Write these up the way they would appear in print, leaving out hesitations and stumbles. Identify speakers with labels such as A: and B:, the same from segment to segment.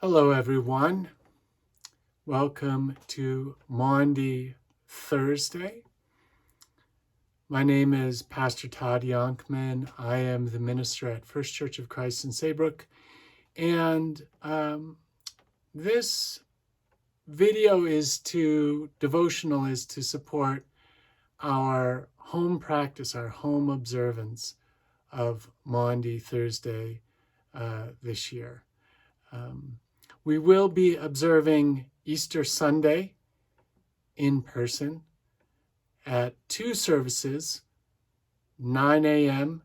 A: Hello, everyone. Welcome to Maundy Thursday. My name is Pastor Todd Yonkman. I am the minister at First Church of Christ in Saybrook. And this devotional is to support our home practice, our home observance of Maundy Thursday this year. We will be observing Easter Sunday in person at 2 services, 9 a.m.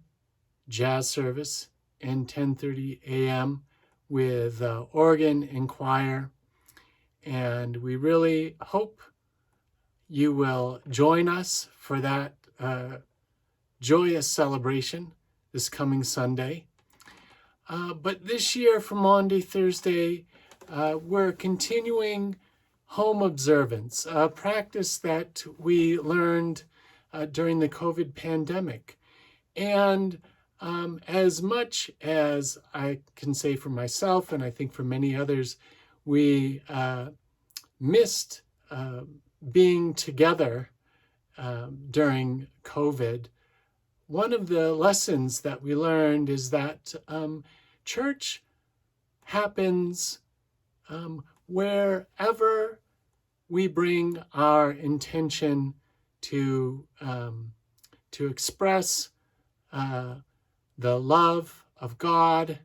A: jazz service and 10:30 a.m. with organ and choir. And we really hope you will join us for that joyous celebration this coming Sunday. But this year for Maundy Thursday, we're continuing home observance, a practice that we learned during the COVID pandemic. And as much as I can say for myself, and I think for many others, we missed being together during COVID. One of the lessons that we learned is that church happens wherever we bring our intention to express the love of God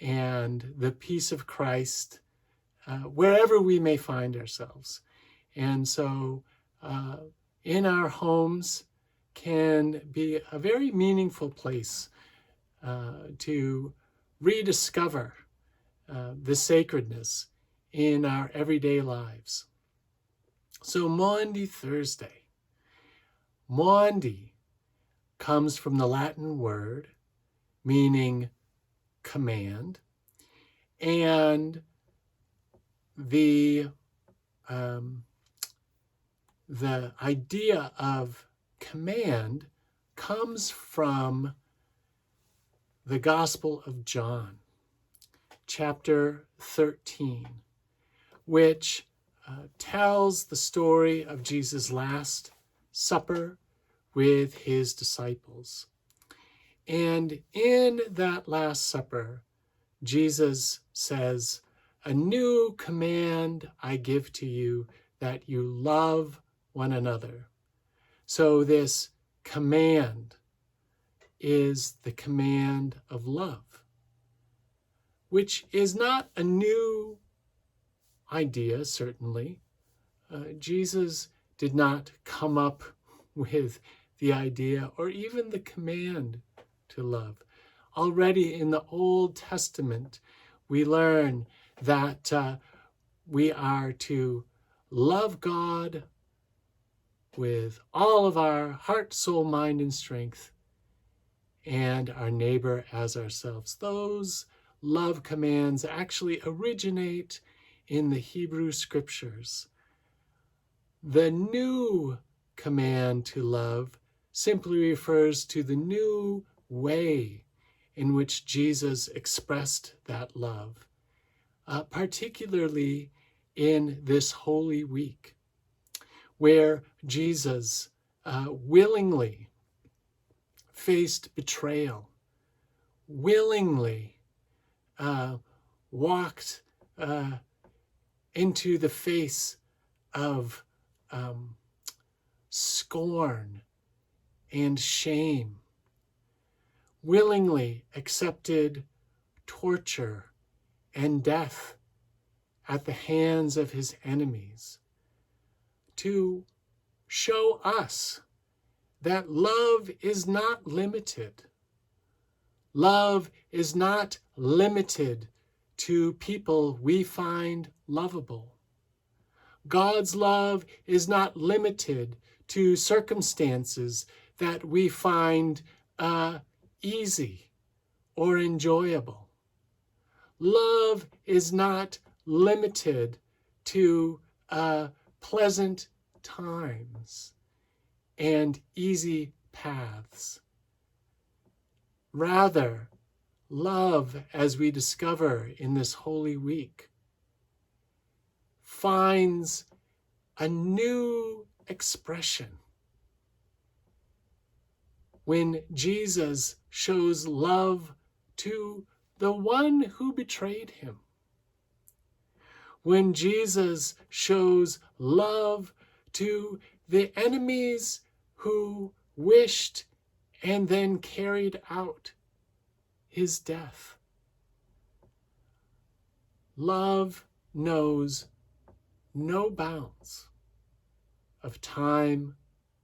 A: and the peace of Christ, wherever we may find ourselves. And so in our homes can be a very meaningful place to rediscover the sacredness in our everyday lives. So Maundy Thursday. Maundy comes from the Latin word meaning command, and the idea of command comes from the Gospel of John, chapter 13, which tells the story of Jesus' Last Supper with his disciples. And in that Last Supper, Jesus says, "A new command I give to you, that you love one another." So this command is the command of love, which is not a new idea, certainly. Jesus did not come up with the idea or even the command to love. Already in the Old Testament, we learn that we are to love God with all of our heart, soul, mind, and strength, and our neighbor as ourselves. Those love commands actually originate in the Hebrew Scriptures. The new command to love simply refers to the new way in which Jesus expressed that love, particularly in this Holy Week, where Jesus willingly faced betrayal, willingly walked into the face of scorn and shame, willingly accepted torture and death at the hands of his enemies, to show us that love is not limited. Love is not limited to people we find lovable. God's love is not limited to circumstances that we find easy or enjoyable. Love is not limited to pleasant times and easy paths. Rather, love, as we discover in this Holy Week, finds a new expression when Jesus shows love to the one who betrayed him. When Jesus shows love to the enemies who wished and then carried out his death. Love knows no bounds of time,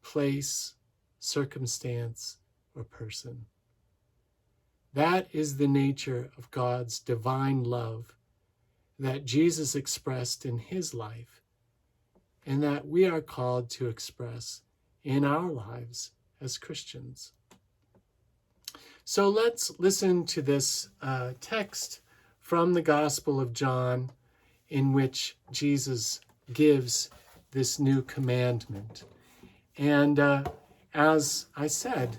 A: place, circumstance, or person. That is the nature of God's divine love that Jesus expressed in his life and that we are called to express in our lives as Christians. So let's listen to this text from the Gospel of John in which Jesus gives this new commandment. And as I said,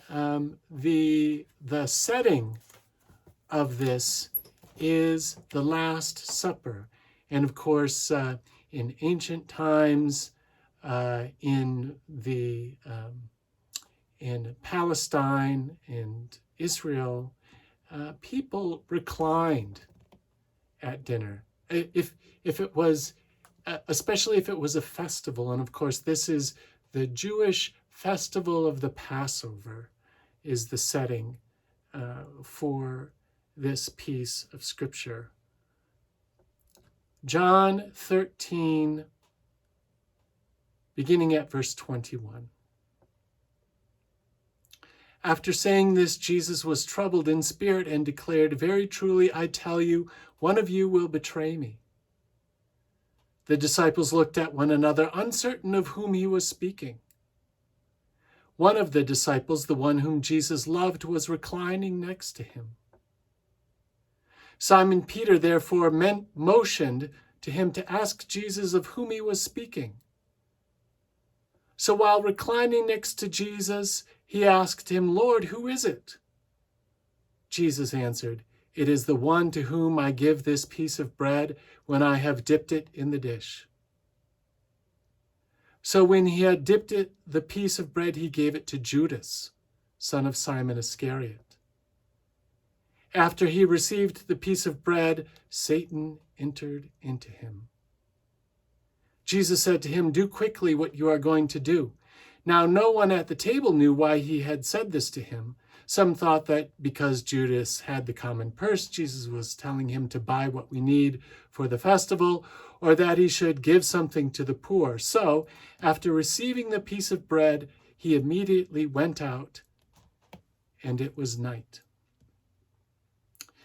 A: the setting of this is the Last Supper. And of course, in ancient times, in Palestine and Israel, people reclined at dinner. If it was, especially if it was a festival, and of course this is the Jewish festival of the Passover, is the setting for this piece of scripture. John 13, beginning at verse 21. After saying this, Jesus was troubled in spirit and declared, "Very truly, I tell you, one of you will betray me." The disciples looked at one another, uncertain of whom he was speaking. One of the disciples, the one whom Jesus loved, was reclining next to him. Simon Peter therefore motioned to him to ask Jesus of whom he was speaking. So while reclining next to Jesus, he asked him, "Lord, who is it?" Jesus answered, "It is the one to whom I give this piece of bread when I have dipped it in the dish." So when he had dipped the piece of bread, he gave it to Judas, son of Simon Iscariot. After he received the piece of bread, Satan entered into him. Jesus said to him, "Do quickly what you are going to do." Now no one at the table knew why he had said this to him. Some thought that because Judas had the common purse, Jesus was telling him to buy what we need for the festival, or that he should give something to the poor. So, after receiving the piece of bread, he immediately went out, and it was night.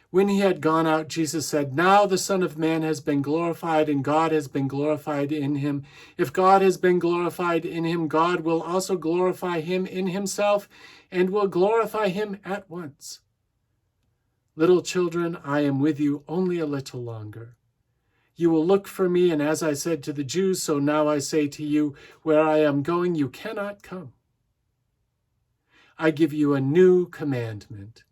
A: When he had gone out, Jesus said, "Now the Son of Man has been glorified, and God has been glorified in him. If God has been glorified in him, God will also glorify him in himself, and will glorify him at once. Little children, I am with you only a little longer. You will look for me, and as I said to the Jews, so now I say to you, where I am going, you cannot come. I give you a new commandment,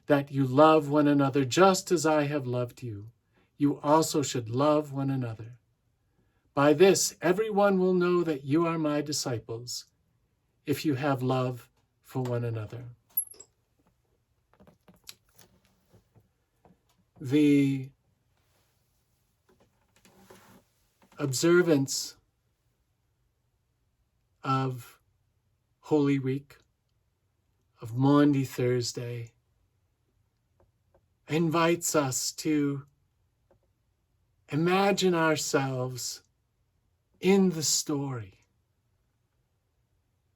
A: that you love one another just as I have loved you. You also should love one another. By this, everyone will know that you are my disciples, if you have love for one another." The observance of Holy Week, of Maundy Thursday, invites us to imagine ourselves in the story.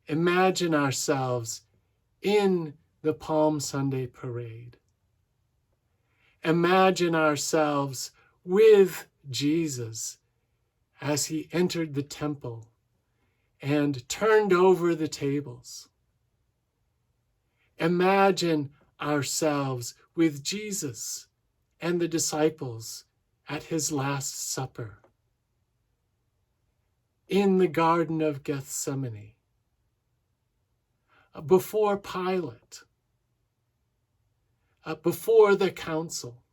A: Imagine ourselves in the Palm Sunday parade. Imagine ourselves with Jesus as he entered the temple and turned over the tables. Imagine ourselves with Jesus and the disciples at his Last Supper, in the Garden of Gethsemane, before Pilate, before the council.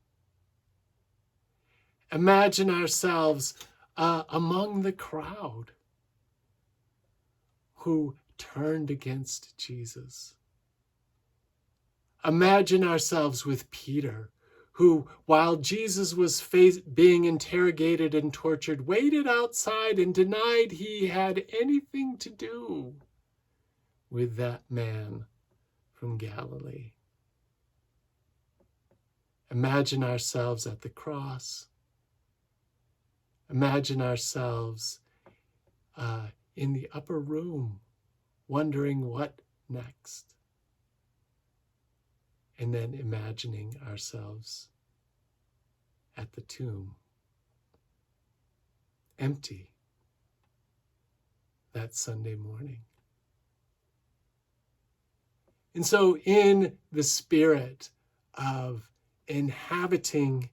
A: Imagine ourselves among the crowd who turned against Jesus. Imagine ourselves with Peter, who, while Jesus was being interrogated and tortured, waited outside and denied he had anything to do with that man from Galilee. Imagine ourselves at the cross. Imagine ourselves in the upper room, wondering what next. And then imagining ourselves at the tomb, empty, that Sunday morning. And so in the spirit of inhabiting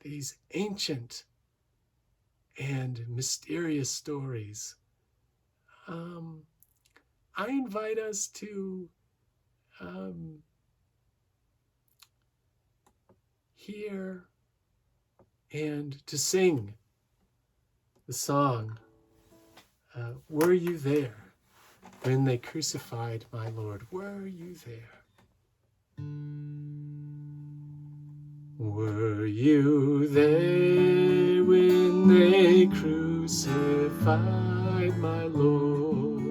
A: these ancient and mysterious stories, I invite us to hear and to sing the song, Were You There When They Crucified My Lord? Were you there? Were you there when they crucified my Lord?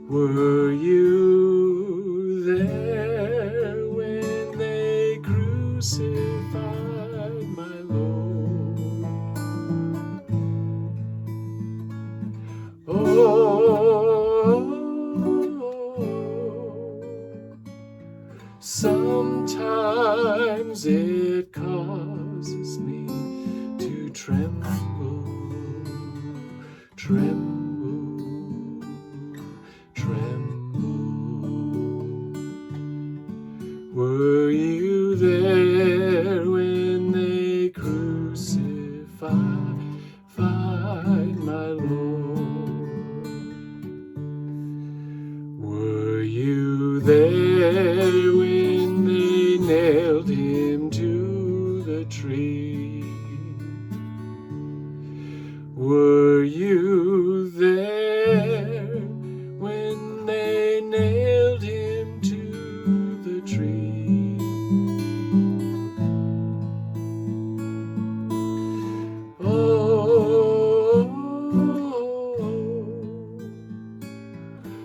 A: Were you there when they crucified my Lord? Sometimes it causes me to tremble, tremble, tremble. Were you there when they crucified my Lord? Were you there when they nailed him to the tree? Were you there when they nailed him to the tree? Oh,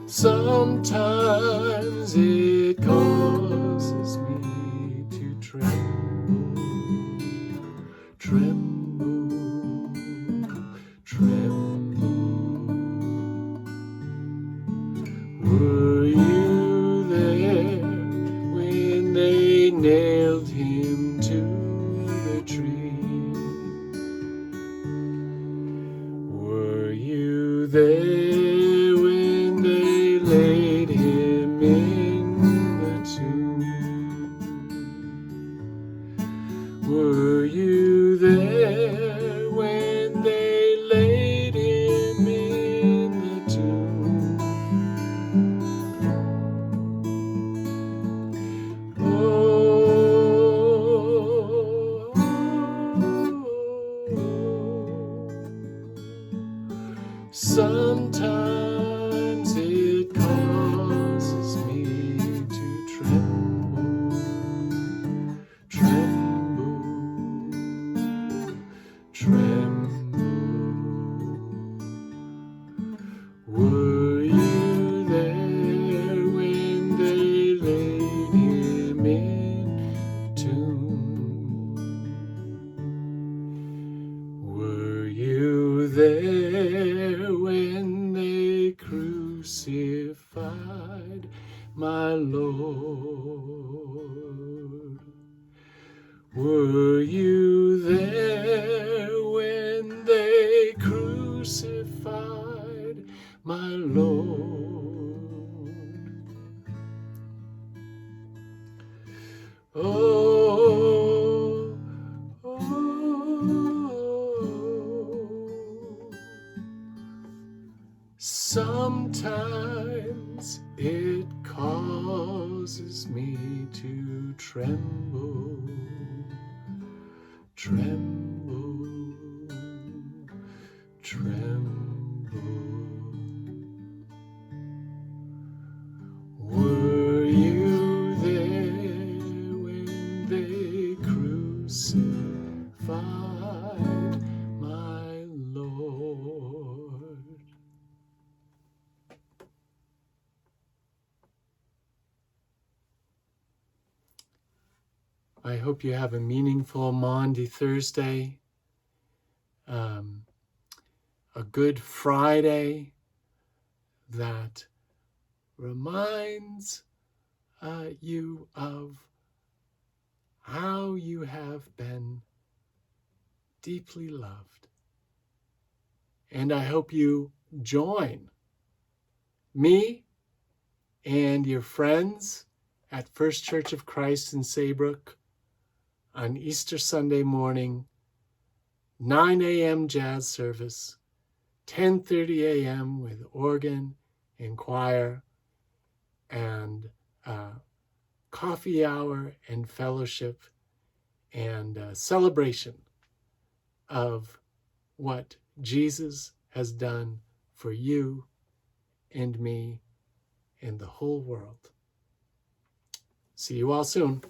A: sometimes it causes me to tremble, tremble, tremble. Were you there when they nailed him to the tree? Were you there when they laid him in the tomb? Were you there when they laid him in the tomb? Oh, sometimes it causes me to tremble, tremble, tremble. Were you there when they laid him in the tomb? Were you there when they crucified my Lord? Were you there when they crucified my Lord? Oh, oh, sometimes it causes me to tremble, tremble, tremble. Were you there when they crucified my Lord? I hope you have a meaningful Maundy Thursday, a Good Friday that reminds you of how you have been deeply loved. And I hope you join me and your friends at First Church of Christ in Saybrook on Easter Sunday morning, 9 a.m. jazz service, 10:30 a.m. with organ and choir, and coffee hour and fellowship and celebration of what Jesus has done for you and me and the whole world. See you all soon.